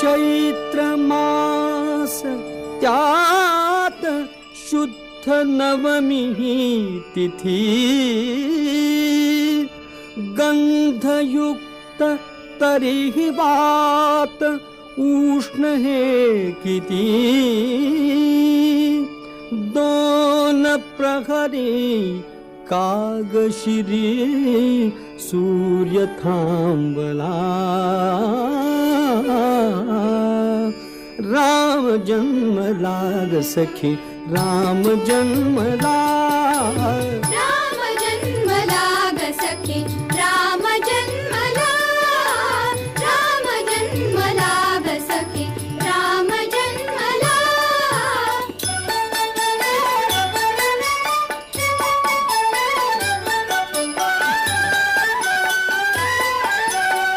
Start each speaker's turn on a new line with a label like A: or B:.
A: चैत्र मास त्यात शुद्ध नवमी तिथी गंधयुक्त तरीही वात उष्ण हे किती दोन प्रहरी कागशिरी सूर्य थांबला राम जन्मला ग सखी राम जन्मला